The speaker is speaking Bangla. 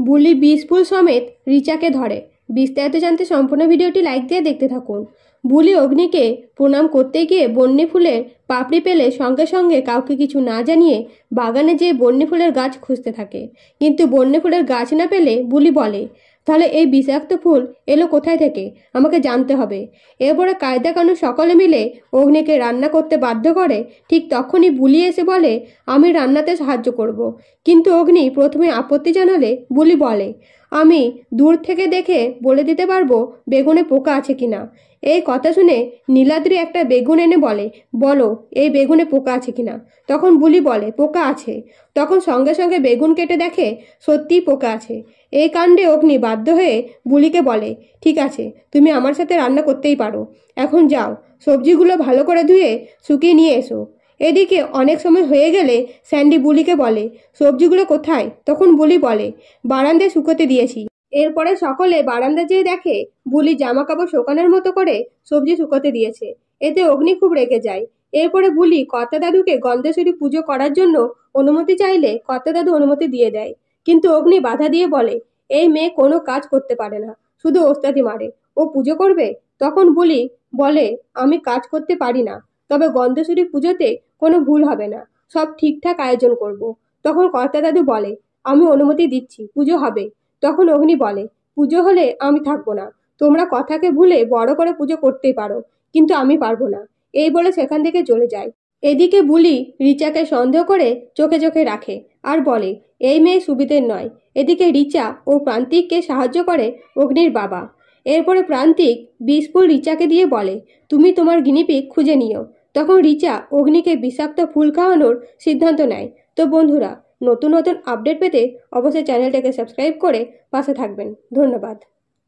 বুলি বিষ ফুল সমেত রিচাকে ধরে। বিস্তারিত জানতে সম্পূর্ণ ভিডিওটি লাইক দিয়ে দেখতে থাকুন। বুলি অগ্নিকে প্রণাম করতে গিয়ে বন্যি ফুলের পাপড়ি পেলে সঙ্গে সঙ্গে কাউকে কিছু না জানিয়ে বাগানে যেয়ে বন্যি ফুলের গাছ খুঁজতে থাকে। কিন্তু বন্যি ফুলের গাছ না পেলে বুলি বলে, তাহলে এই বিষাক্ত ফুল এলো কোথায় থেকে, আমাকে জানতে হবে। এরপরে কায়দা কানুন সকলে মিলে অগ্নিকে রান্না করতে বাধ্য করে। ঠিক তখনই বুলি এসে বলে, আমি রান্নাতে সাহায্য করব। কিন্তু অগ্নি প্রথমে আপত্তি জানালে বুলি বলে, আমি দূর থেকে দেখে বলে দিতে পারবো বেগুনে পোকা আছে কিনা। এই কথা শুনে নীলাদ্রি একটা বেগুন এনে বলে, বলো এই বেগুনে পোকা আছে কিনা। তখন বুলি বলে, পোকা আছে। তখন সঙ্গে সঙ্গে বেগুন কেটে দেখে সত্যিই পোকা আছে। এই কাণ্ডে অগ্নি বাধ্য হয়ে বুলিকে বলে, ঠিক আছে, তুমি আমার সাথে রান্না করতেই পারো, এখন যাও সবজিগুলো ভালো করে ধুয়ে শুকিয়ে নিয়ে এসো। এদিকে অনেক সময় হয়ে গেলে স্যান্ডি বুলিকে বলে, সবজিগুলো কোথায়? তখন বুলি বলে, বারান্দায় শুকোতে দিয়েছি। এরপরে সকলে বারান্দা যেয়ে দেখে বুলি জামা কাপড় শোকানোর মতো করে সবজি শুকোতে দিয়েছে। এতে অগ্নি খুব রেগে যায়। এরপরে বুলি কর্তা দাদুকে গন্ধেশ্বরী পুজো করার জন্য অনুমতি চাইলে কর্তা দাদু অনুমতি দিয়ে দেয়। কিন্তু অগ্নি বাধা দিয়ে বলে, এই মেয়ে কোনো কাজ করতে পারে না, শুধু ওস্তাদি মারে, ও পুজো করবে? তখন বুলি বলে, আমি কাজ করতে পারি না, তবে গন্ধেশ্বরী পুজোতে কোনো ভুল হবে না, সব ঠিকঠাক আয়োজন করব। তখন কর্তা দাদু বলে, আমি অনুমতি দিচ্ছি, পুজো হবে। তখন অগ্নি বলে, পুজো হলে আমি থাকবো না, তোমরা কথাকে ভুলে বড় করে পুজো করতেই পারো, কিন্তু আমি পারবো না। এই বলে সেখান থেকে চলে যায়। এদিকে বুলি রিচাকে সন্দেহ করে চোখে চোখে রাখে আর বলে, এই মেয়ে সুবিধের নয়। এদিকে রিচা ও প্রান্তিককে সাহায্য করে অগ্নির বাবা। এরপরে প্রান্তিক বিষফুল রিচাকে দিয়ে বলে, তুমি তোমার গিনিপিগ খুঁজে নিও। তখন রিচা অগ্নিকে বিষাক্ত ফুল খাওয়ানোর সিদ্ধান্ত নেয়। তো বন্ধুরা, নতুন নতুন আপডেট পেতে অবশ্যই চ্যানেলটাকে সাবস্ক্রাইব করে পাশে থাকবেন। ধন্যবাদ।